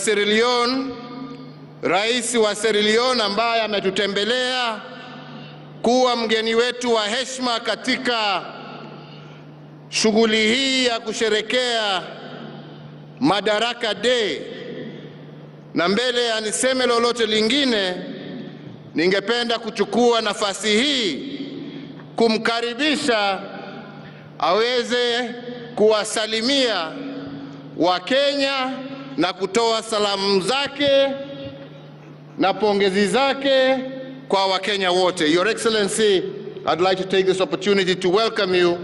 Sierra Leone, Rais wa Sierra Leone ambaye ametutembelea kuwa mgeni wetu wa heshima katika shughuli hii ya kusherekea Madaraka Day. Na mbele ya niseme lolote lingine, ningependa kuchukua nafasi hii kumkaribisha aweze kuwasalimia Wakenya na kutoa salamu zake na pongezi zake kwa Wakenya wote. Your Excellency, I'd like to take this opportunity to welcome you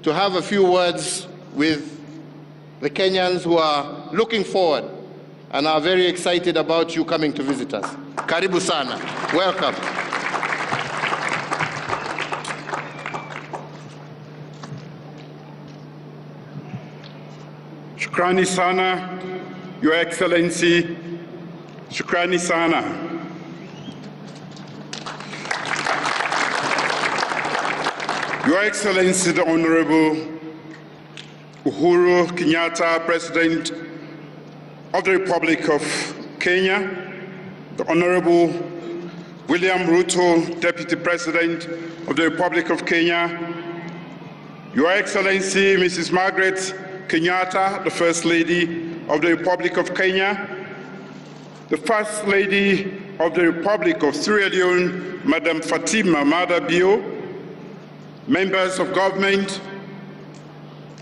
to have a few words with the Kenyans who are looking forward and are very excited about you coming to visit us. Karibu sana. Welcome. Shukrani sana, Your Excellency. Shukrani sana. Your Excellency, the Honorable Uhuru Kenyatta, President of the Republic of Kenya, the Honorable William Ruto, Deputy President of the Republic of Kenya, Your Excellency, Mrs. Margaret Kenyatta, the First Lady of the Republic of Kenya, the First Lady of the Republic of Sierra Leone, Madam Fatima Madabio, members of government,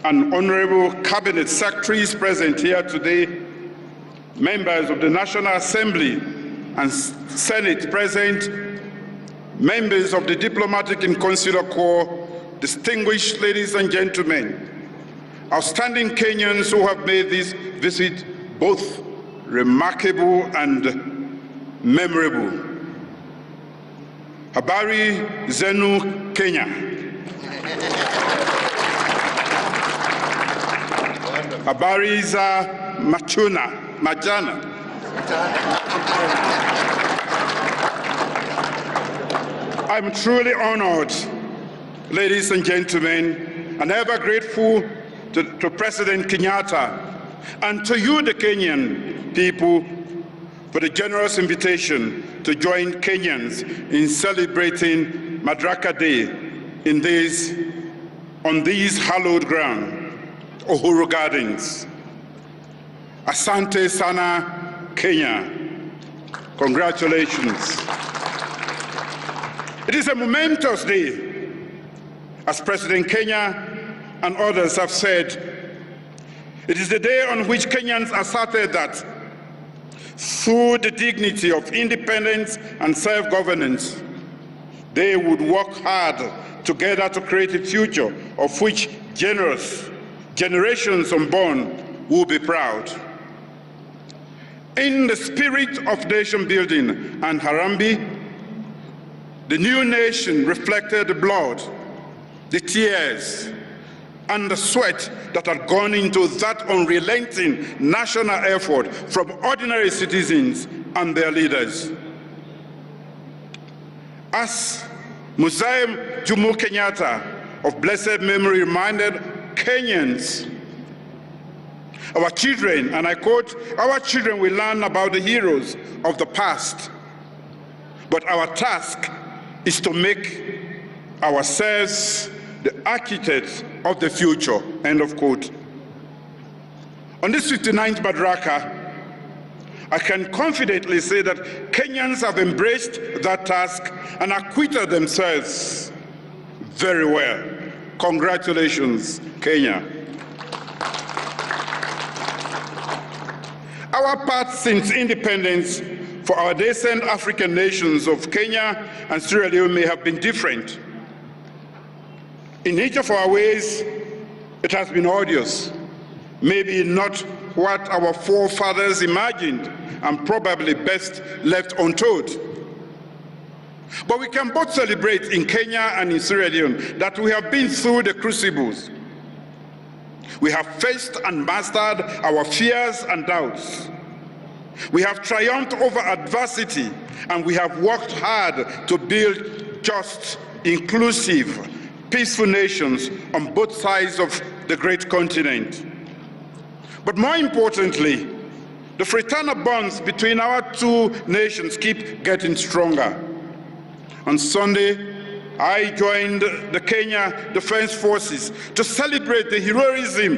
and honorable cabinet secretaries present here today, members of the National Assembly and Senate present, members of the Diplomatic and Consular Corps, distinguished ladies and gentlemen, outstanding Kenyans who have made this visit both remarkable and memorable. Habari zenu Kenya. Habari za majana. I'm truly honored, ladies and gentlemen, and ever grateful to President Kenyatta and to you, the Kenyan people, for the generous invitation to join Kenyans in celebrating Madaraka Day on these hallowed ground, Uhuru Gardens. Asante sana, Kenya. Congratulations. It is a momentous day, as President Kenya and others have said. It is the day on which Kenyans asserted that through the dignity of independence and self-governance, they would work hard together to create a future of which generations unborn will be proud. In the spirit of nation building and Harambee, the new nation reflected the blood, the tears, and the sweat that had gone into that unrelenting national effort from ordinary citizens and their leaders. As Musalia Kenyatta of blessed memory reminded Kenyans, our children, and I quote, our children will learn about the heroes of the past, but our task is to make ourselves the architects of the future, end of quote. On this 59th Madaraka, I can confidently say that Kenyans have embraced that task and acquitted themselves very well. Congratulations, Kenya. Our path since independence for our nascent African nations of Kenya and Sierra Leone may have been different. In each of our ways, it has been arduous, maybe not what our forefathers imagined, and probably best left untold. But we can both celebrate in Kenya and in Sierra Leone that we have been through the crucibles. We have faced and mastered our fears and doubts. We have triumphed over adversity, and we have worked hard to build just, inclusive, peaceful nations on both sides of the great continent. But more importantly, The fraternal bonds between our two nations keep getting stronger. On Sunday, I joined the Kenya Defense Forces to celebrate the heroism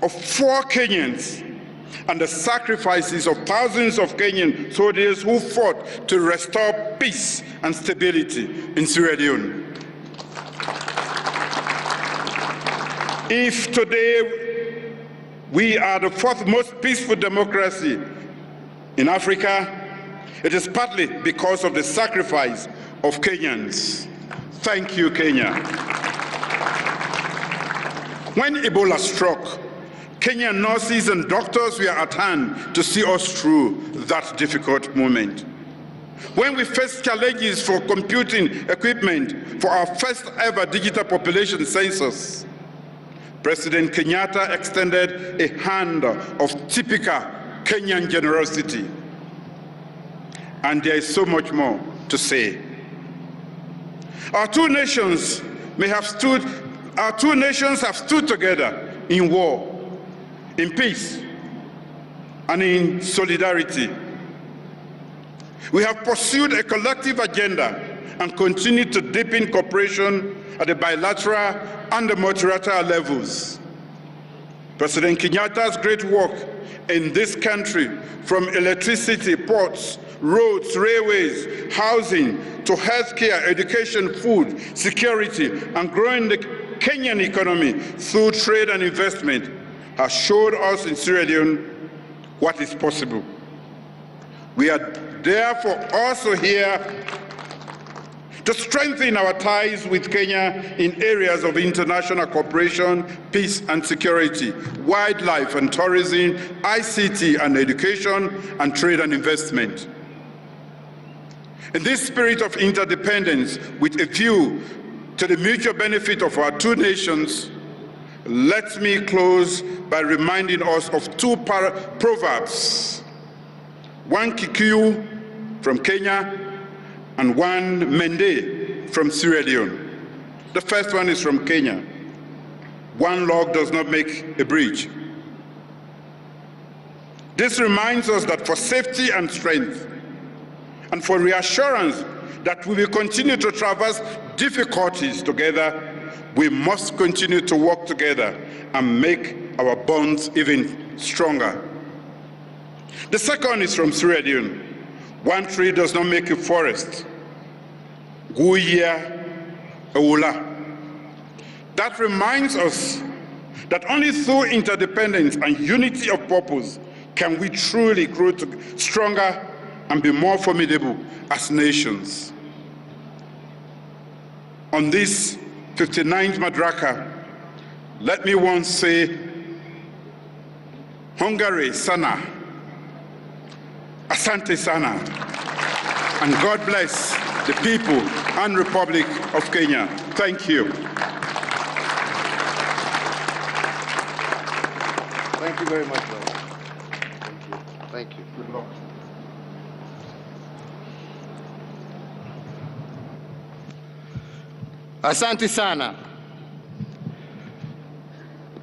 of 4 Kenyans and the sacrifices of thousands of Kenyan soldiers who fought to restore peace and stability in Sierra Leone. If today we are the 4th most peaceful democracy in Africa, it is partly because of the sacrifice of Kenyans. Thank you, Kenya. When Ebola struck, Kenyan nurses and doctors were at hand to see us through that difficult moment. When we faced challenges for computing equipment for our first ever digital population census, President Kenyatta extended a hand of typical Kenyan generosity. And there is so much more to say. Our two nations have stood together in war, in peace, and in solidarity. We have pursued a collective agenda and continue to deepen cooperation at the bilateral and the multilateral levels. President Kenyatta's great work in this country, from electricity, ports, roads, railways, housing, to healthcare, education, food, security, and growing the Kenyan economy through trade and investment, has showed us in Sierra Leone what is possible. We are therefore also here to strengthen our ties with Kenya in areas of international cooperation, peace and security, wildlife and tourism, ICT and education, and trade and investment. In this spirit of interdependence, with a view to the mutual benefit of our two nations, let me close by reminding us of 2 proverbs, one Kikuyu from Kenya and one Mende from Sierra Leone. The first one is from Kenya. One log does not make a bridge. This reminds us that for safety and strength, and for reassurance that we will continue to traverse difficulties together, we must continue to work together and make our bonds even stronger. The second is from Sierra Leone. One tree does not make a forest. Guya Eula. That reminds us that only through interdependence and unity of purpose can we truly grow stronger and be more formidable as nations. On this 59th Madaraka, let me once say, Hongare sana, asante sana, and God bless the people and Republic of Kenya. Thank you. Thank you very much, brother. Thank you. Thank you. Good luck. Asante sana.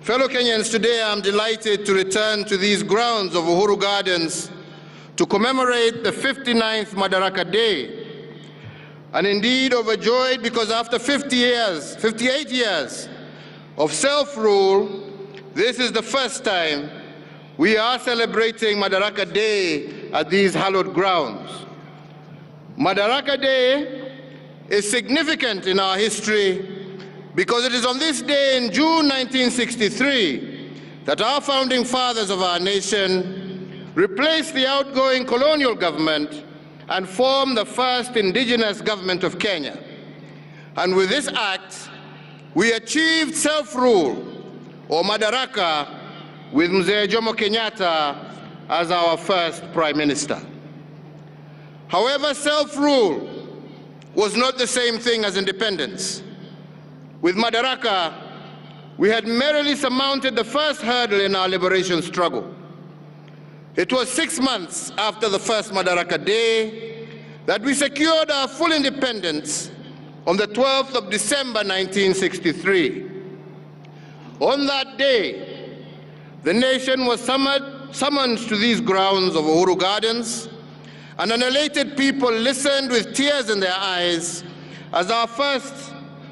Fellow Kenyans, today I'm delighted to return to these grounds of Uhuru Gardens to commemorate the 59th Madaraka Day, and indeed overjoyed because after 58 years of self-rule, this is the first time we are celebrating Madaraka Day at these hallowed grounds. Madaraka Day is significant in our history because it is on this day in June 1963 that our founding fathers of our nation replaced the outgoing colonial government and formed the first indigenous government of Kenya. And with this act, we achieved self-rule, or Madaraka, with Mzee Jomo Kenyatta as our first Prime Minister. However, self-rule was not the same thing as independence. With Madaraka, we had merely surmounted the first hurdle in our liberation struggle. It was 6 months after the first Madaraka Day that we secured our full independence on the 12th of December 1963. On that day, the nation was summoned summoned to these grounds of Uhuru Gardens, and an elated people listened with tears in their eyes as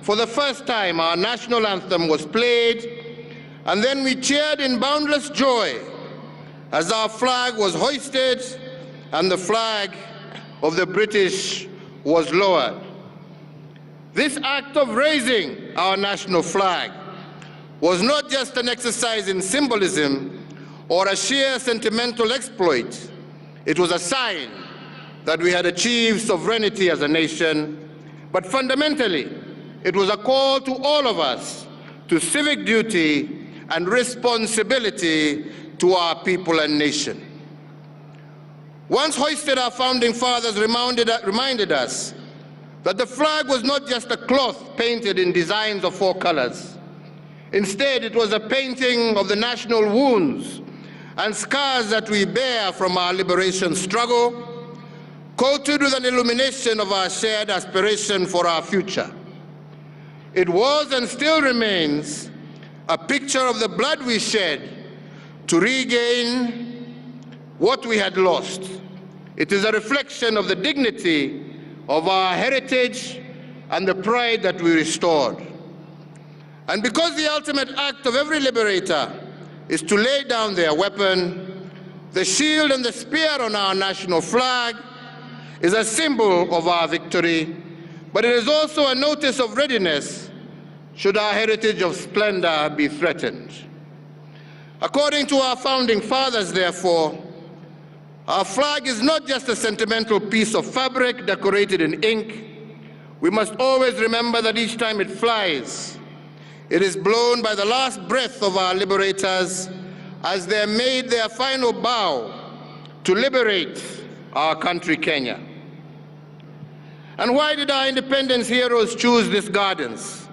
for the first time, our national anthem was played, and then we cheered in boundless joy as our flag was hoisted and the flag of the British was lowered. This act of raising our national flag was not just an exercise in symbolism or a sheer sentimental exploit. It was a sign that we had achieved sovereignty as a nation, but fundamentally, it was a call to all of us to civic duty and responsibility to our people and nation. Once hoisted, our founding fathers reminded us that the flag was not just a cloth painted in designs of 4 colors. Instead, it was a painting of the national wounds and scars that we bear from our liberation struggle, coated with an illumination of our shared aspiration for our future. It was and still remains a picture of the blood we shed to regain what we had lost. It is a reflection of the dignity of our heritage and the pride that we restored. And because the ultimate act of every liberator is to lay down their weapon, the shield and the spear on our national flag is a symbol of our victory, but it is also a notice of readiness should our heritage of splendor be threatened. According to our founding fathers, therefore, our flag is not just a sentimental piece of fabric decorated in ink. We must always remember that each time it flies, it is blown by the last breath of our liberators as they made their final bow to liberate our country, Kenya. And why did our independence heroes choose these gardens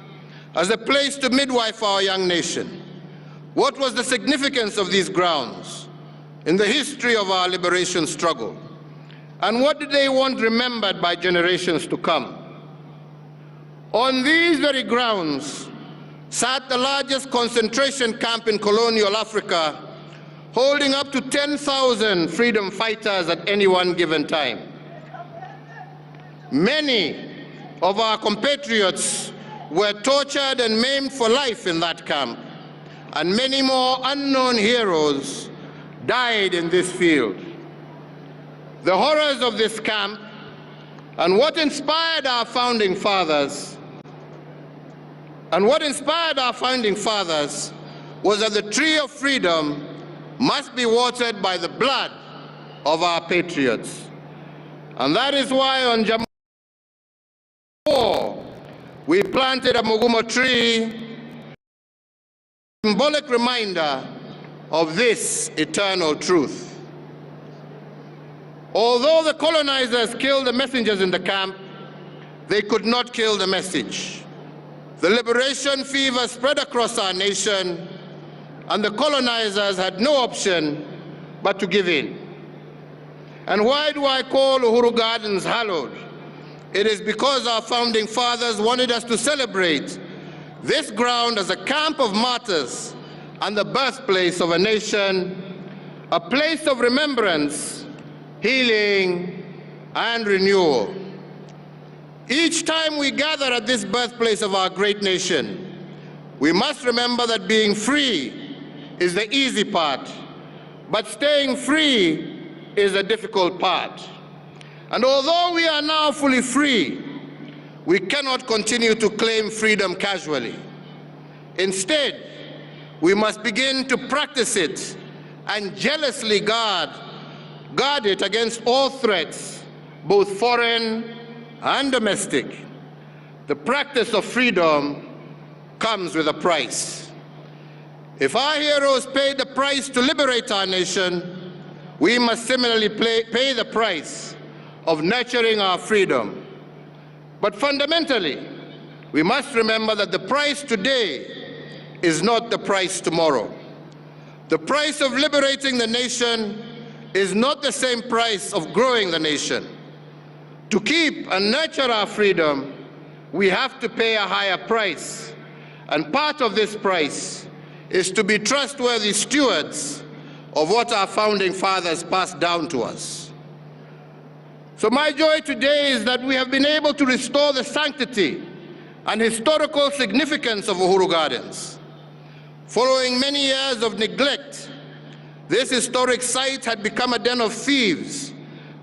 as a place to midwife our young nation? What was the significance of these grounds in the history of our liberation struggle? And what did they want remembered by generations to come? On these very grounds sat the largest concentration camp in colonial Africa, holding up to 10,000 freedom fighters at any one given time. Many of our compatriots were tortured and maimed for life in that camp, and many more unknown heroes died in this field. The horrors of this camp and what inspired our founding fathers was that the tree of freedom must be watered by the blood of our patriots. And that is why on January 4, we planted a Mugumo tree, a symbolic reminder of this eternal truth. Although the colonizers killed the messengers in the camp, they could not kill the message. The liberation fever spread across our nation, and the colonizers had no option but to give in. And why do I call Uhuru Gardens hallowed? It is because our founding fathers wanted us to celebrate this ground as a camp of martyrs and the birthplace of a nation, a place of remembrance, healing, and renewal. Each time we gather at this birthplace of our great nation, we must remember that being free is the easy part, but staying free is the difficult part. And although we are now fully free, we cannot continue to claim freedom casually. Instead, we must begin to practice it and jealously guard it against all threats, both foreign and domestic. The practice of freedom comes with a price. If our heroes paid the price to liberate our nation, we must similarly pay the price of nurturing our freedom. But fundamentally, we must remember that the price today is not the price tomorrow. The price of liberating the nation is not the same price of growing the nation. To keep and nurture our freedom, we have to pay a higher price. And part of this price is to be trustworthy stewards of what our founding fathers passed down to us. So my joy today is that we have been able to restore the sanctity and historical significance of Uhuru Gardens. Following many years of neglect, this historic site had become a den of thieves,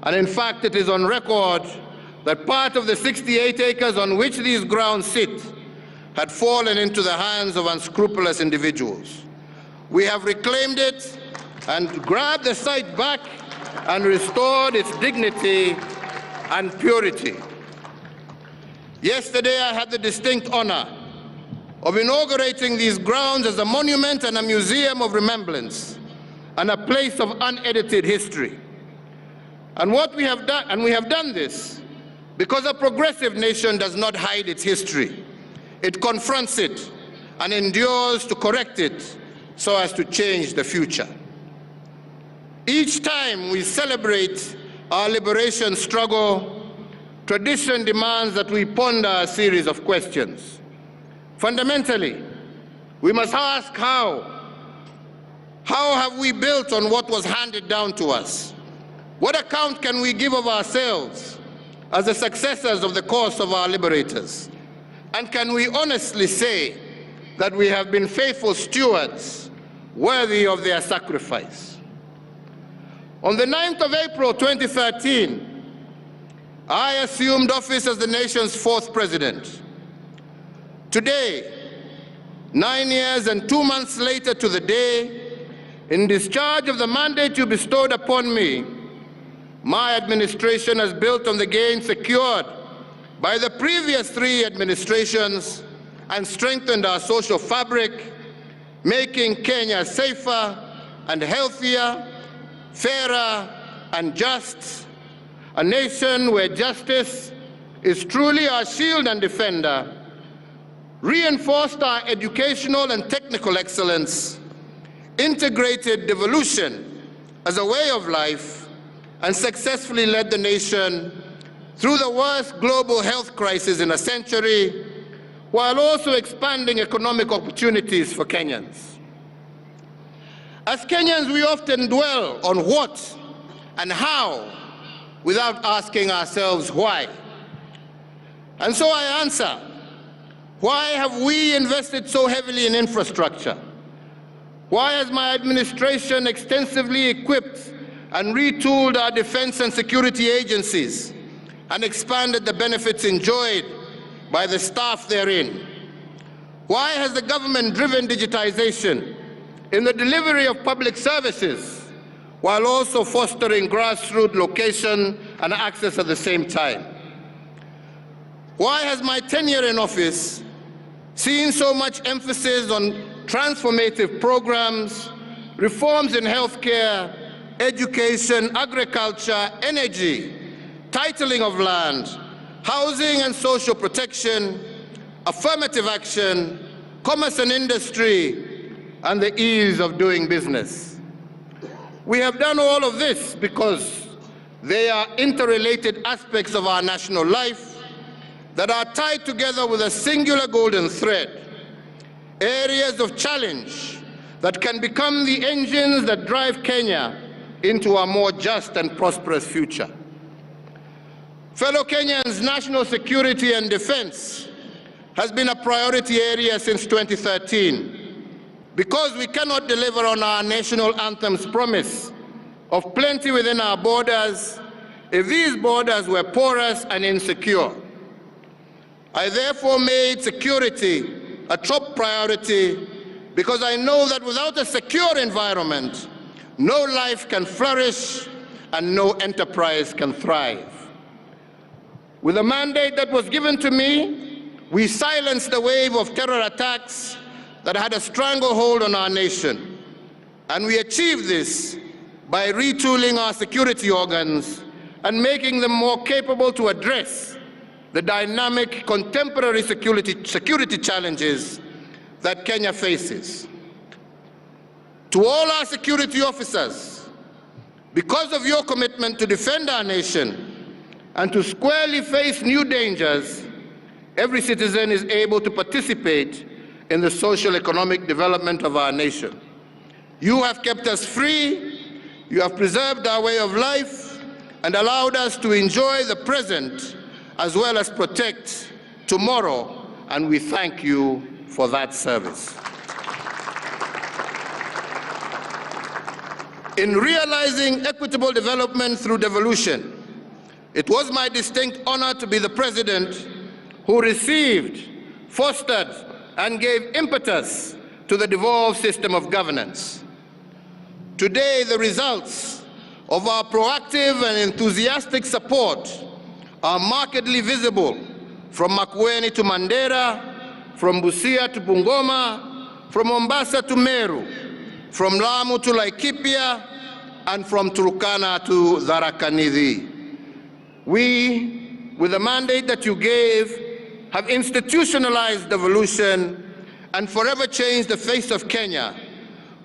and in fact it is on record that part of the 68 acres on which these grounds sit had fallen into the hands of unscrupulous individuals. We have reclaimed it and grabbed the site back and restored its dignity and purity. Yesterday, I had the distinct honor of inaugurating these grounds as a monument and a museum of remembrance and a place of unedited history. And we have done this because a progressive nation does not hide its history. It confronts it and endures to correct it so as to change the future. Each time we celebrate our liberation struggle, tradition demands that we ponder a series of questions. Fundamentally, we must ask how. How have we built on what was handed down to us? What account can we give of ourselves as the successors of the cause of our liberators? And can we honestly say that we have been faithful stewards worthy of their sacrifice? On the 9th of April 2013, I assumed office as the nation's 4th president. Today, 9 years and 2 months later to the day, in discharge of the mandate you bestowed upon me, my administration has built on the gains secured by the previous 3 administrations and strengthened our social fabric, making Kenya safer and healthier, fairer and just, a nation where justice is truly our shield and defender, reinforced our educational and technical excellence, integrated devolution as a way of life, and successfully led the nation through the worst global health crisis in a century, while also expanding economic opportunities for Kenyans. As Kenyans, we often dwell on what and how without asking ourselves why. And so I answer, why have we invested so heavily in infrastructure? Why has my administration extensively equipped and retooled our defense and security agencies and expanded the benefits enjoyed by the staff therein? Why has the government driven digitization in the delivery of public services while also fostering grassroots location and access at the same time? Why has my tenure in office seen so much emphasis on transformative programs, reforms in healthcare, education, agriculture, energy, titling of land, housing and social protection, affirmative action, commerce and industry, and the ease of doing business? We have done all of this because they are interrelated aspects of our national life that are tied together with a singular golden thread, areas of challenge that can become the engines that drive Kenya into a more just and prosperous future. Fellow Kenyans, national security and defense has been a priority area since 2013 because we cannot deliver on our national anthem's promise of plenty within our borders if these borders were porous and insecure. I therefore made security a top priority because I know that without a secure environment, no life can flourish and no enterprise can thrive. With the mandate that was given to me, we silenced the wave of terror attacks that had a stranglehold on our nation. And we achieved this by retooling our security organs and making them more capable to address the dynamic contemporary security challenges that Kenya faces. To all our security officers, because of your commitment to defend our nation and to squarely face new dangers, every citizen is able to participate in the social economic development of our nation. You have kept us free, you have preserved our way of life, and allowed us to enjoy the present as well as protect tomorrow, and we thank you for that service. In realizing equitable development through devolution, it was my distinct honor to be the president who received, fostered, and gave impetus to the devolved system of governance. Today, the results of our proactive and enthusiastic support are markedly visible, from Makueni to Mandera, from Busia to Bungoma, from Mombasa to Meru, from Lamu to Laikipia, and from Turkana to Tharaka-Nithi. We, with the mandate that you gave, have institutionalized devolution and forever changed the face of Kenya,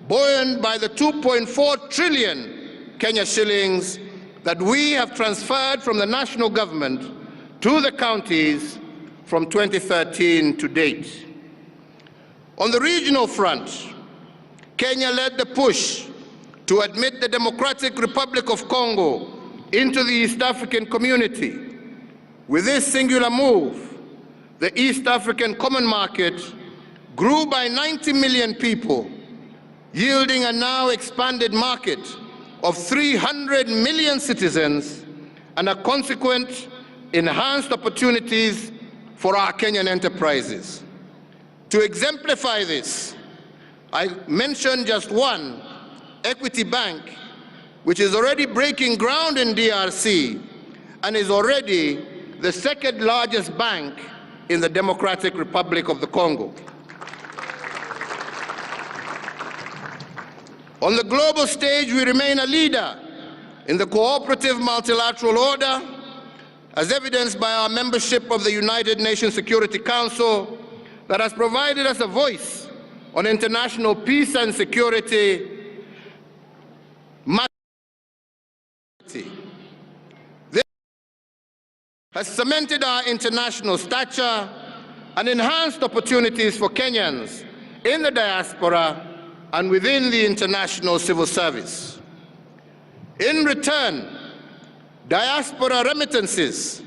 buoyed by the 2.4 trillion Kenya shillings that we have transferred from the national government to the counties from 2013 to date. On the regional front, Kenya led the push to admit the Democratic Republic of Congo into the East African community. With this singular move, the East African Common Market grew by 90 million people, yielding a now expanded market of 300 million citizens and a consequent enhanced opportunities for our Kenyan enterprises. To exemplify this, I mentioned just one, Equity Bank, which is already breaking ground in DRC and is already the second largest bank in the Democratic Republic of the Congo. On the global stage, we remain a leader in the cooperative multilateral order, as evidenced by our membership of the United Nations Security Council that has provided us a voice on international peace and security. This has cemented our international stature and enhanced opportunities for Kenyans in the diaspora and within the international civil service. In return, diaspora remittances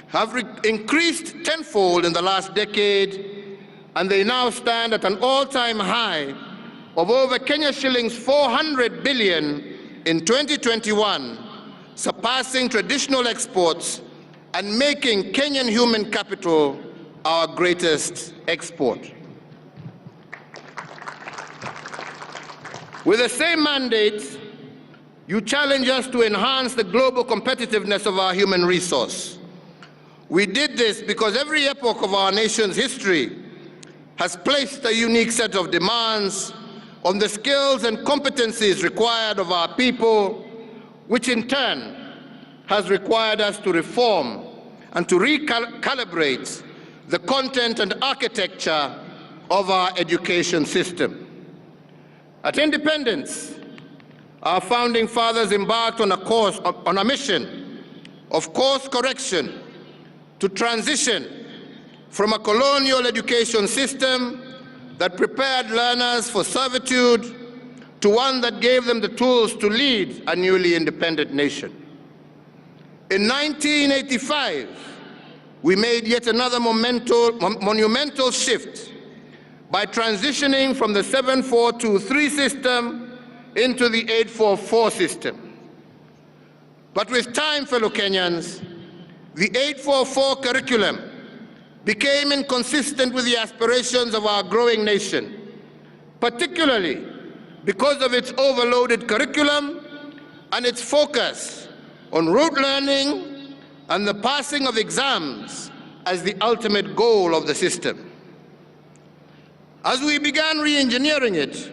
have increased tenfold in the last decade, and they now stand at an all-time high of over Kenya shillings 400 billion in 2021, surpassing traditional exports and making Kenyan human capital our greatest export. With the same mandate, you challenge us to enhance the global competitiveness of our human resource. We did this because every epoch of our nation's history has placed a unique set of demands on the skills and competencies required of our people, which in turn has required us to reform and to recalibrate the content and architecture of our education system. At independence, our founding fathers embarked on a mission of course correction to transition from a colonial education system that prepared learners for servitude to one that gave them the tools to lead a newly independent nation. In 1985, we made yet another monumental shift by transitioning from the 7423 system into the 844 system. But with time, fellow Kenyans, the 844 curriculum became inconsistent with the aspirations of our growing nation, particularly because of its overloaded curriculum and its focus on rote learning and the passing of exams as the ultimate goal of the system. As we began re-engineering it,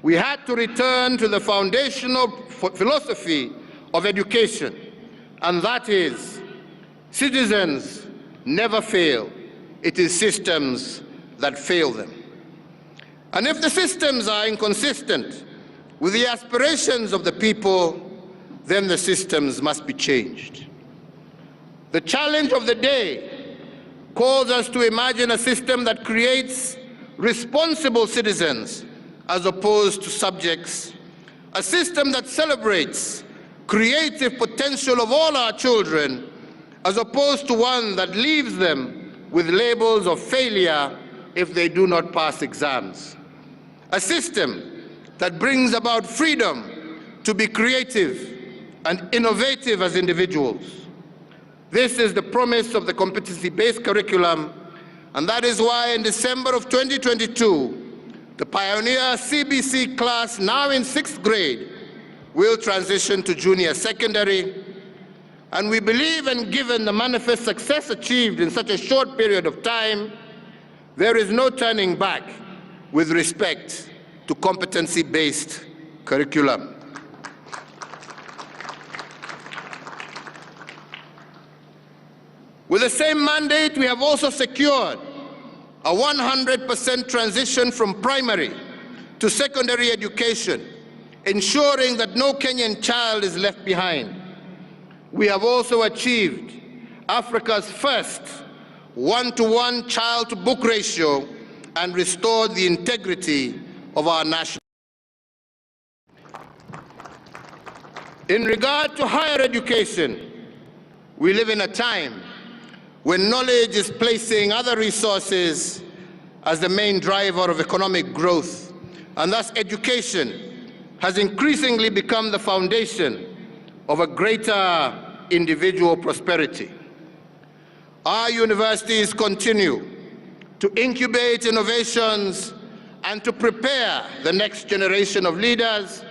we had to return to the foundational philosophy of education, and that is, citizens never fail. It is systems that fail them. And if the systems are inconsistent with the aspirations of the people, then the systems must be changed. The challenge of the day calls us to imagine a system that creates responsible citizens as opposed to subjects, a system that celebrates creative potential of all our children, as opposed to one that leaves them with labels of failure if they do not pass exams. A system that brings about freedom to be creative and innovative as individuals. This is the promise of the competency-based curriculum, and that is why in December of 2022, the pioneer CBC class, now in 6th grade, will transition to junior secondary. And we believe, and given the manifest success achieved in such a short period of time, there is no turning back with respect to competency-based curriculum. With the same mandate, we have also secured a 100% transition from primary to secondary education, ensuring that no Kenyan child is left behind. We have also achieved Africa's first one-to-one child-to-book ratio and restored the integrity of our national. In regard to higher education, we live in a time when knowledge is placing other resources as the main driver of economic growth, and thus education has increasingly become the foundation of a greater individual prosperity. Our universities continue to incubate innovations and to prepare the next generation of leaders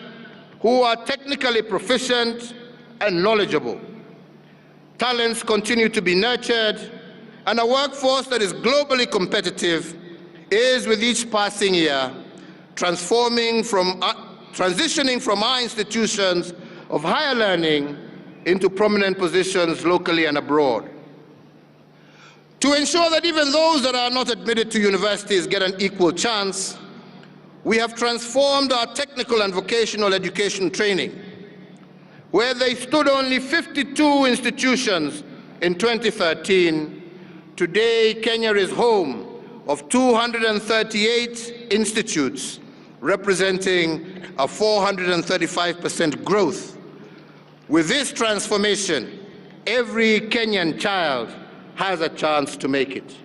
who are technically proficient and knowledgeable. Talents continue to be nurtured, and a workforce that is globally competitive is, with each passing year, transitioning from our institutions of higher learning into prominent positions locally and abroad. To ensure that even those that are not admitted to universities get an equal chance, we have transformed our technical and vocational education training. Where they stood only 52 institutions in 2013, today Kenya is home of 238 institutes, representing a 435% growth. With this transformation, every Kenyan child has a chance to make it.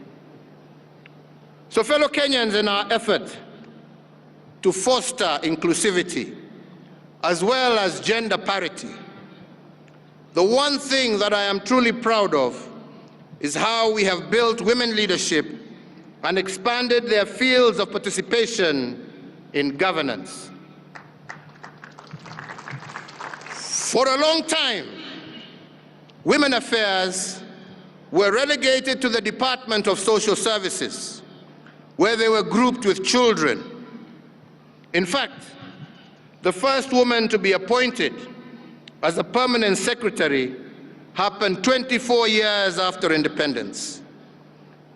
So, fellow Kenyans, in our effort to foster inclusivity as well as gender parity, the one thing that I am truly proud of is how we have built women leadership and expanded their fields of participation in governance. For a long time, women affairs were relegated to the Department of Social Services, where they were grouped with children. In fact, the first woman to be appointed as a permanent secretary happened 24 years after independence.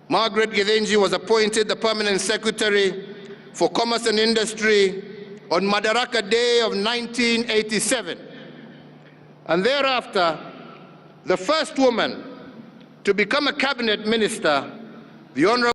Margaret Githinji was appointed the permanent secretary for Commerce and Industry on Madaraka Day of 1987. And thereafter, the first woman to become a cabinet minister, the Honorable